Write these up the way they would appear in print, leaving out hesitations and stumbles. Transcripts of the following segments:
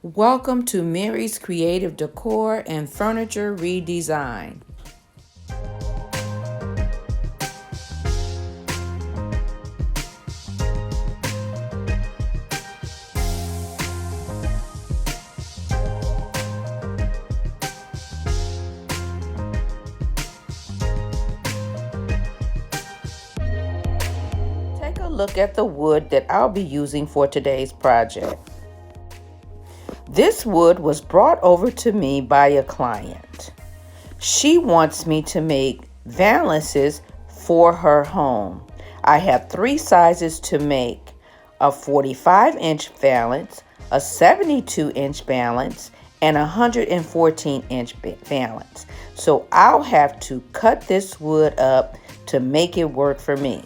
Welcome to Mary's Creative Decor and Furniture Redesign. Take a look at the wood that I'll be using for today's project. This wood was brought over to me by a client. She wants me to make valances for her home. I have 3 sizes to make: a 45-inch valance, a 72-inch valance, and a 114-inch valance. So I'll have to cut this wood up to make it work for me.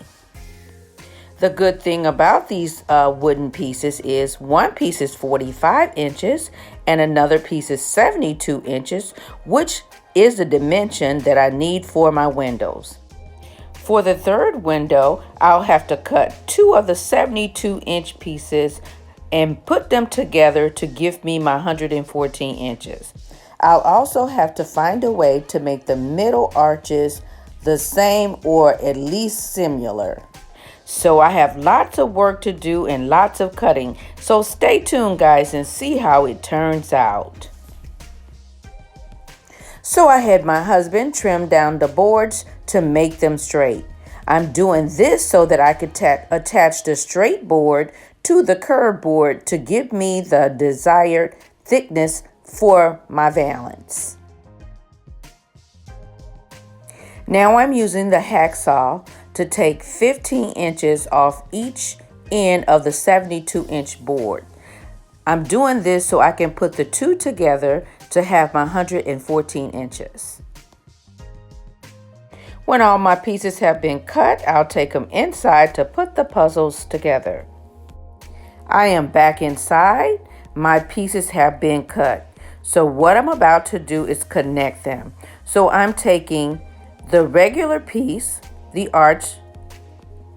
The good thing about these wooden pieces is one piece is 45 inches and another piece is 72 inches, which is the dimension that I need for my windows. For the third window, I'll have to cut 2 of the 72-inch pieces and put them together to give me my 114 inches. I'll also have to find a way to make the middle arches the same or at least similar. So I have lots of work to do and lots of cutting. So stay tuned, guys, and see how it turns out. So I had my husband trim down the boards to make them straight. I'm doing this so that I could attach the straight board to the curved board to give me the desired thickness for my valance. Now I'm using the hacksaw to take 15 inches off each end of the 72-inch board. I'm doing this so I can put the 2 together to have my 114 inches. When all my pieces have been cut, I'll take them inside to put the puzzles together. I am back inside. My pieces have been cut. So what I'm about to do is connect them. So I'm taking the regular piece, the arch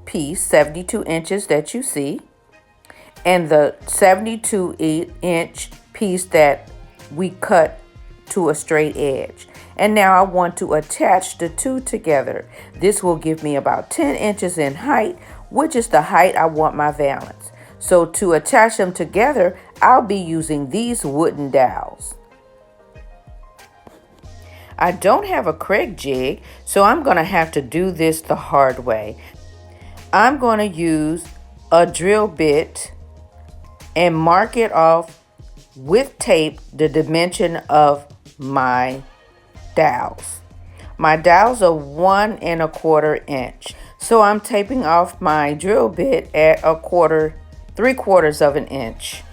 piece, 72 inches that you see, and the 72-inch piece that we cut to a straight edge. And now I want to attach the 2 together. This will give me about 10 inches in height, which is the height I want my valance. So to attach them together, I'll be using these wooden dowels. I don't have a Craig jig, so I'm going to have to do this the hard way. I'm going to use a drill bit and mark it off with tape the dimension of my dowels. My dowels are 1 1/4 inch. So I'm taping off my drill bit at 3/4 of an inch.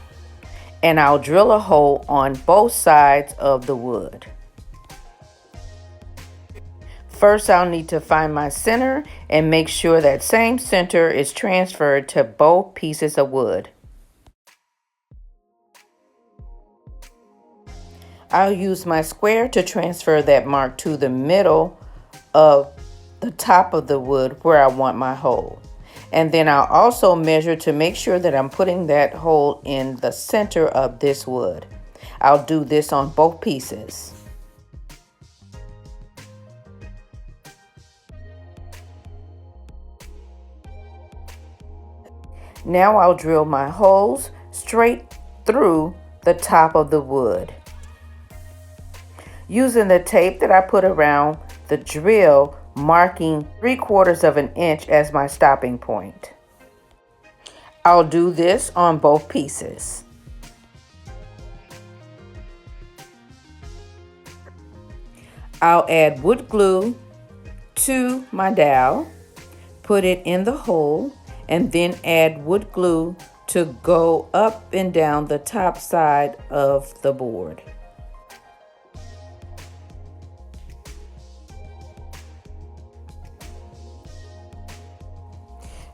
And I'll drill a hole on both sides of the wood. First, I'll need to find my center and make sure that same center is transferred to both pieces of wood. I'll use my square to transfer that mark to the middle of the top of the wood where I want my hole. And then I'll also measure to make sure that I'm putting that hole in the center of this wood. I'll do this on both pieces. Now I'll drill my holes straight through the top of the wood. Using the tape that I put around the drill, marking 3/4 of an inch as my stopping point. I'll do this on both pieces. I'll add wood glue to my dowel, put it in the hole, and then add wood glue to go up and down the top side of the board.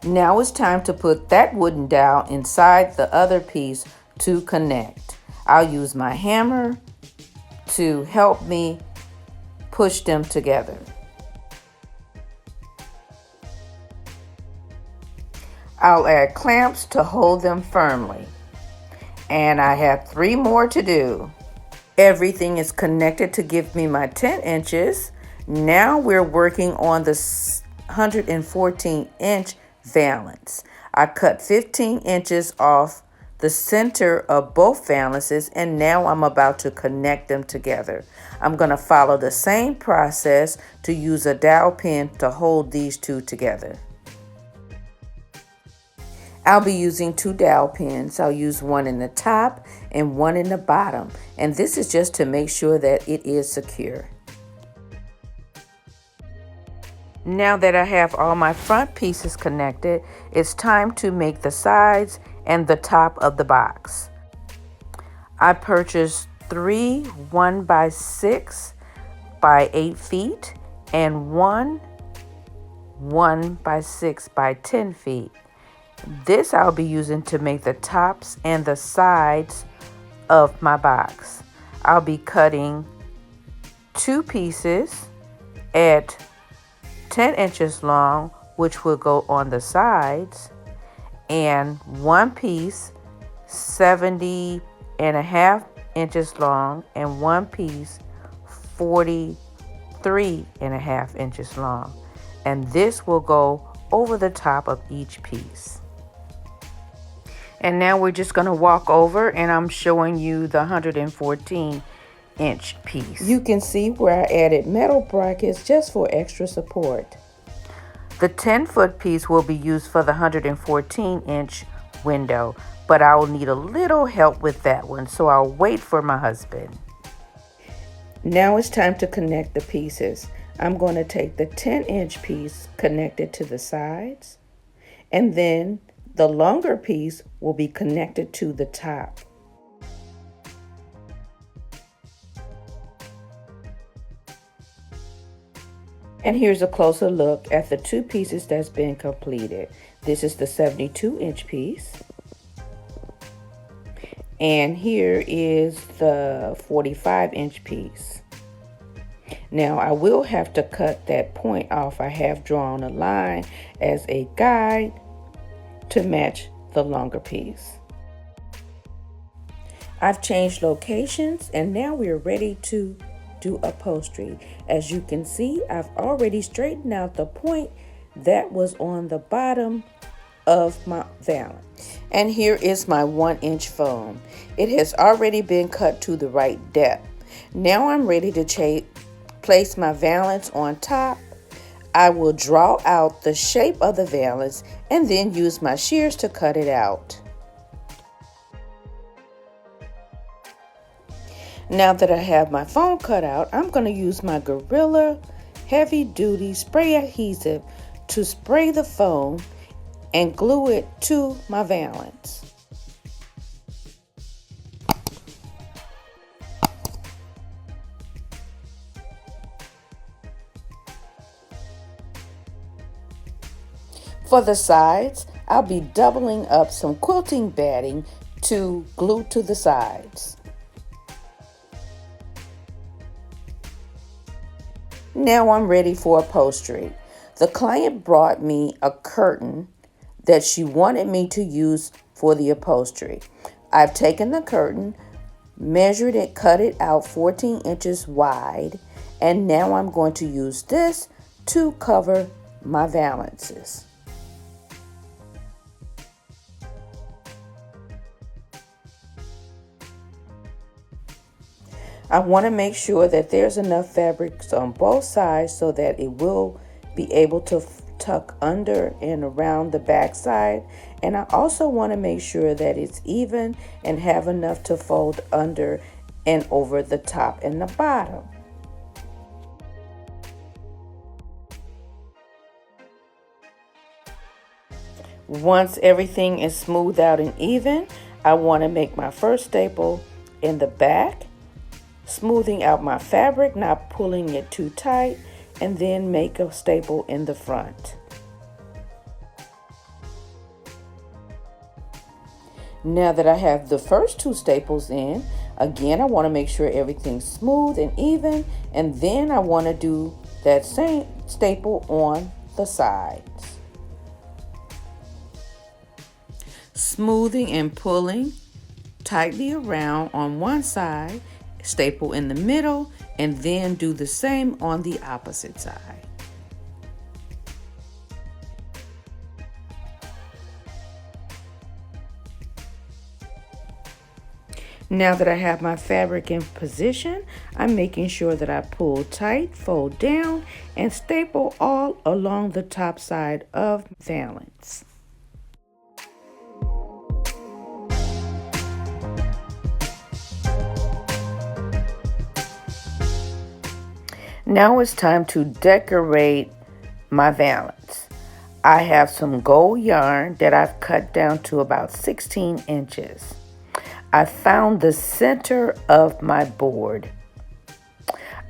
Now it's time to put that wooden dowel inside the other piece to connect. I'll use my hammer to help me push them together. I'll add clamps to hold them firmly. And I have 3 more to do. Everything is connected to give me my 10 inches. Now we're working on the 114-inch valance. I cut 15 inches off the center of both valances, and now I'm about to connect them together. I'm going to follow the same process to use a dowel pin to hold these two together. I'll be using 2 dowel pins. I'll use one in the top and one in the bottom, and this is just to make sure that it is secure. Now that I have all my front pieces connected, it's time to make the sides and the top of the box. I purchased 3 1x6 by 8 feet and 1 1x6 by 10 feet. This I'll be using to make the tops and the sides of my box. I'll be cutting 2 pieces at 10 inches long, which will go on the sides, and 1 piece 70.5 inches long and 1 piece 43.5 inches long. And this will go over the top of each piece. And now we're just going to walk over, and I'm showing you the 114-inch piece. You can see where I added metal brackets just for extra support. The 10-foot piece will be used for the 114-inch window, but I will need a little help with that one, so I'll wait for my husband. Now it's time to connect the pieces. I'm going to take the 10-inch piece connected to the sides, and then the longer piece will be connected to the top. And here's a closer look at the 2 pieces that's been completed. This is the 72-inch piece. And here is the 45-inch piece. Now I will have to cut that point off. I have drawn a line as a guide to match the longer piece. I've changed locations, and now we're ready to do upholstery. As you can see, I've already straightened out the point that was on the bottom of my valance. And here is my 1-inch foam. It has already been cut to the right depth. Now I'm ready to place my valance on top. I will draw out the shape of the valance and then use my shears to cut it out. Now that I have my foam cut out, I'm going to use my Gorilla Heavy Duty Spray Adhesive to spray the foam and glue it to my valance. For the sides, I'll be doubling up some quilting batting to glue to the sides. Now I'm ready for upholstery. The client brought me a curtain that she wanted me to use for the upholstery. I've taken the curtain, measured it, cut it out 14 inches wide, and now I'm going to use this to cover my valances. I want to make sure that there's enough fabrics on both sides so that it will be able to tuck under and around the back side. And I also want to make sure that it's even and have enough to fold under and over the top and the bottom. Once everything is smoothed out and even, I want to make my first staple in the back, smoothing out my fabric, not pulling it too tight, and then make a staple in the front. Now that I have the first 2 staples in, again, I want to make sure everything's smooth and even, and then I want to do that same staple on the sides. Smoothing and pulling tightly around on one side, staple in the middle, and then do the same on the opposite side. Now that I have my fabric in position, I'm making sure that I pull tight, fold down, and staple all along the top side of valance. Now it's time to decorate my valance. I have some gold yarn that I've cut down to about 16 inches. I found the center of my board.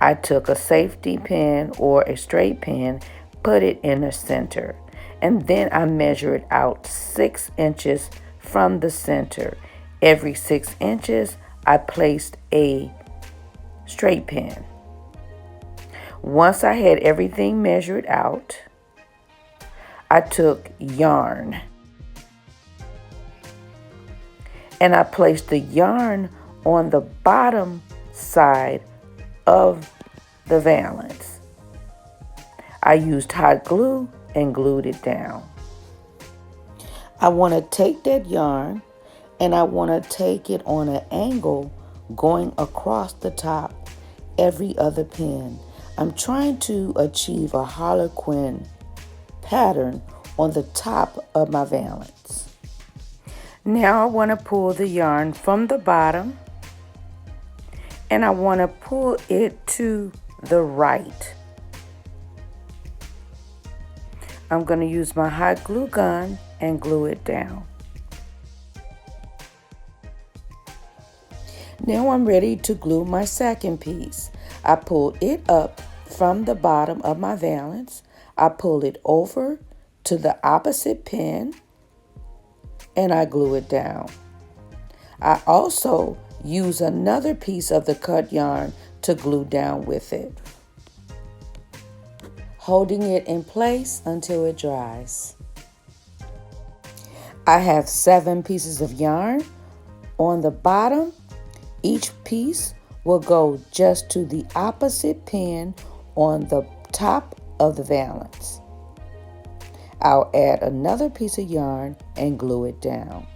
I took a safety pin or a straight pin, put it in the center, and then I measured out 6 inches from the center. Every 6 inches, I placed a straight pin. Once I had everything measured out, I took yarn and I placed the yarn on the bottom side of the valance. I used hot glue and glued it down. I want to take that yarn and I want to take it on an angle going across the top every other pin. I'm trying to achieve a harlequin pattern on the top of my valance. Now I want to pull the yarn from the bottom and I want to pull it to the right. I'm going to use my hot glue gun and glue it down. Now I'm ready to glue my second piece. I pull it up from the bottom of my valance. I pull it over to the opposite pin and I glue it down. I also use another piece of the cut yarn to glue down with it, holding it in place until it dries. I have 7 pieces of yarn on the bottom. Each piece will go just to the opposite pin on the top of the valance. I'll add another piece of yarn and glue it down.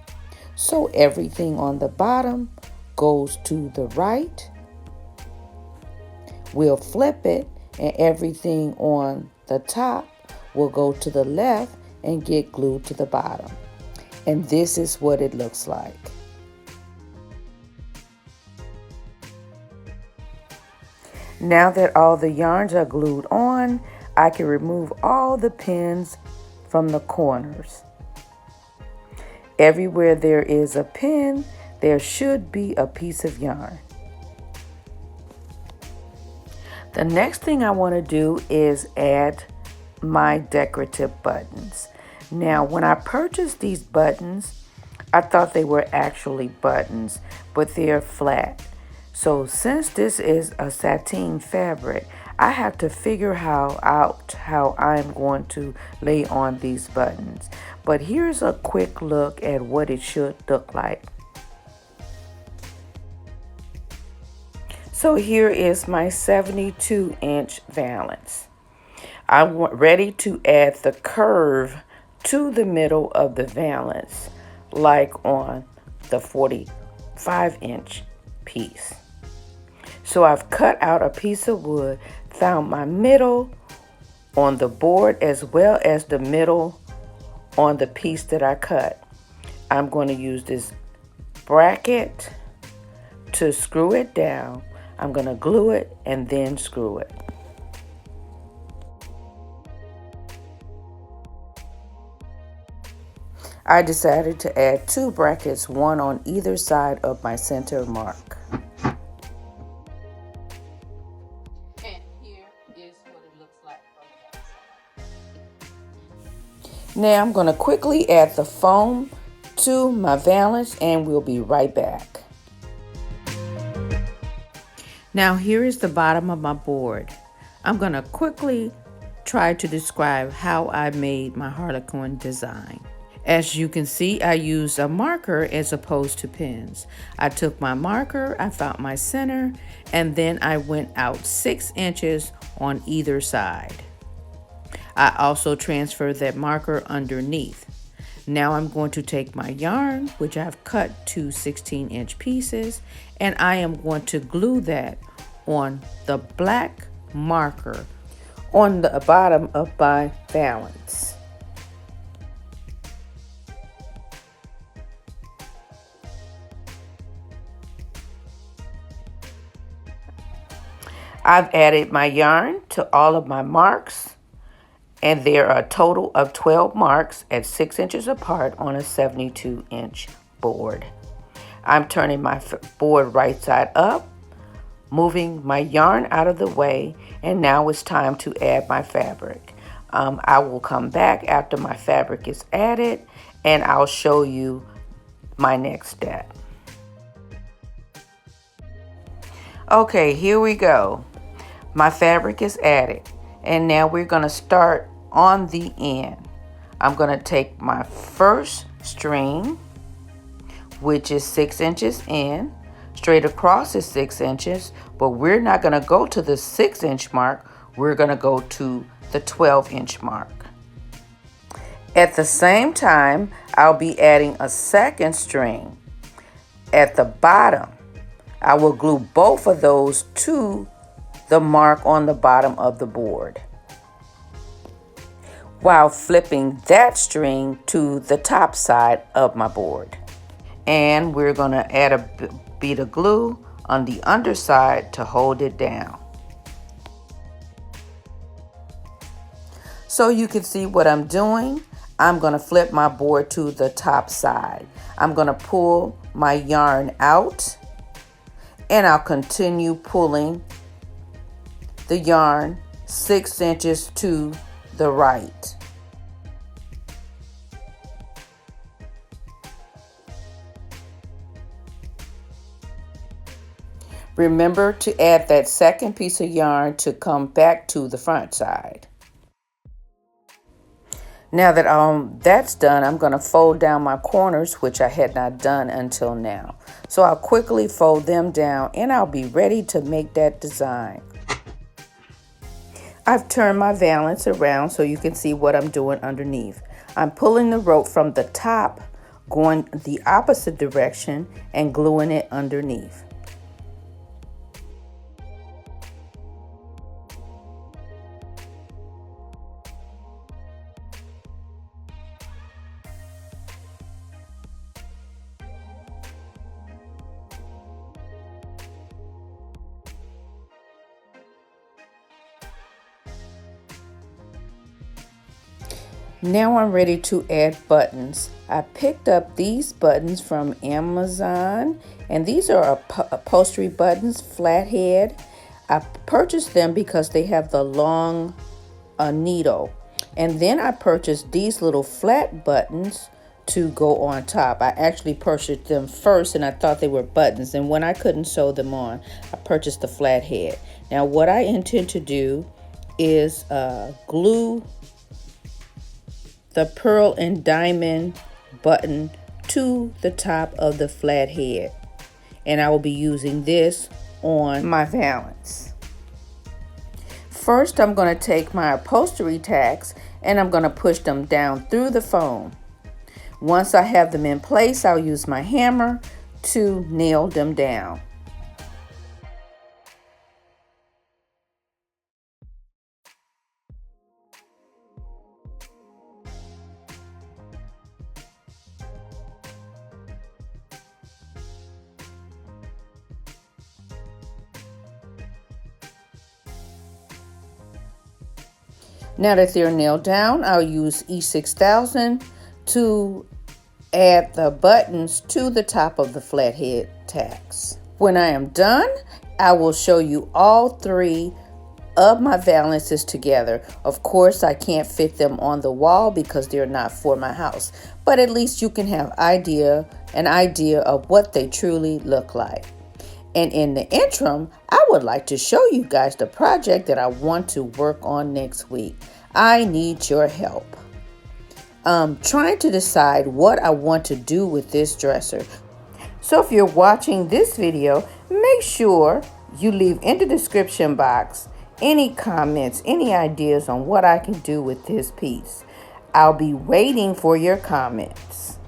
So everything on the bottom goes to the right. We'll flip it and everything on the top will go to the left and get glued to the bottom. And this is what it looks like. Now that all the yarns are glued on, I can remove all the pins from the corners. Everywhere there is a pin, there should be a piece of yarn. The next thing I want to do is add my decorative buttons. Now, when I purchased these buttons, I thought they were actually buttons, but they're flat. So since this is a sateen fabric, I have to figure out how I'm going to lay on these buttons. But here's a quick look at what it should look like. So here is my 72-inch valance. I'm ready to add the curve to the middle of the valance, like on the 45-inch piece. So I've cut out a piece of wood, found my middle on the board as well as the middle on the piece that I cut. I'm going to use this bracket to screw it down. I'm going to glue it and then screw it. I decided to add 2 brackets, one on either side of my center mark. And here is what it looks like from the outside. Now I'm going to quickly add the foam to my valance and we'll be right back. Now here is the bottom of my board. I'm going to quickly try to describe how I made my harlequin design. As you can see, I used a marker as opposed to pens. I took my marker, I found my center, and then I went out 6 inches on either side. I also transferred that marker underneath. Now I'm going to take my yarn, which I've cut to 16-inch pieces, and I am going to glue that on the black marker on the bottom of my valance. I've added my yarn to all of my marks, and there are a total of 12 marks at 6 inches apart on a 72-inch board. I'm turning my board right side up, moving my yarn out of the way, and now it's time to add my fabric. I will come back after my fabric is added, and I'll show you my next step. Okay, here we go. My fabric is added, and now we're going to start on the end. I'm going to take my first string, which is 6 inches in. Straight across is 6 inches, but we're not going to go to the 6-inch mark. We're going to go to the 12-inch mark. At the same time, I'll be adding a second string. At the bottom, I will glue both of those to the mark on the bottom of the board, while flipping that string to the top side of my board. And we're going to add a bead of glue on the underside to hold it down. So you can see what I'm doing. I'm going to flip my board to the top side. I'm going to pull my yarn out, and I'll continue pulling the yarn 6 inches to the right. Remember to add that second piece of yarn to come back to the front side. Now that that's done, I'm going to fold down my corners, which I had not done until now. So I'll quickly fold them down, and I'll be ready to make that design. I've turned my valance around so you can see what I'm doing underneath. I'm pulling the rope from the top, going the opposite direction, and gluing it underneath. Now I'm ready to add buttons. I picked up these buttons from Amazon, and these are upholstery buttons, flathead. I purchased them because they have the long needle. And then I purchased these little flat buttons to go on top. I actually purchased them first, and I thought they were buttons. And when I couldn't sew them on, I purchased the flathead. Now what I intend to do is glue the pearl and diamond button to the top of the flathead, and I will be using this on my valance. First, I'm going to take my upholstery tacks and I'm going to push them down through the foam. Once I have them in place, I'll use my hammer to nail them down. Now that they're nailed down, I'll use E6000 to add the buttons to the top of the flathead tacks. When I am done, I will show you all 3 of my valances together. Of course, I can't fit them on the wall because they're not for my house, but at least you can have an idea of what they truly look like. And in the interim, I would like to show you guys the project that I want to work on next week. I need your help. trying to decide what I want to do with this dresser. So if you're watching this video, make sure you leave in the description box any comments, any ideas on what I can do with this piece. I'll be waiting for your comments.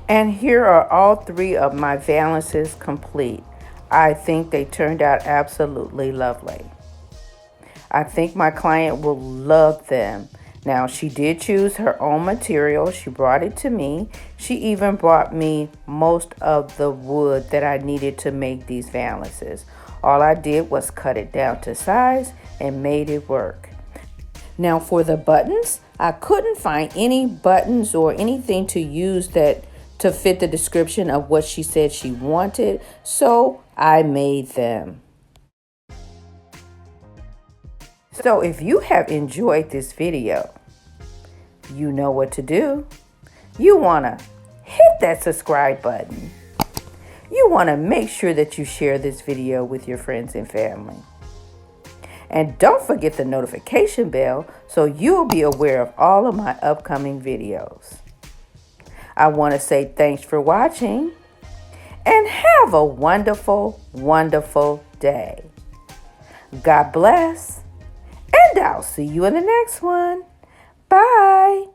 And here are all 3 of my valances complete. I think they turned out absolutely lovely. I think my client will love them. Now, she did choose her own material. She brought it to me. She even brought me most of the wood that I needed to make these valances. All I did was cut it down to size and made it work. Now, for the buttons, I couldn't find any buttons or anything to use that to fit the description of what she said she wanted, so I made them. So if you have enjoyed this video, you know what to do. You want to hit that subscribe button. You want to make sure that you share this video with your friends and family. And don't forget the notification bell so you'll be aware of all of my upcoming videos. I want to say thanks for watching and have a wonderful, wonderful day. God bless, and I'll see you in the next one. Bye.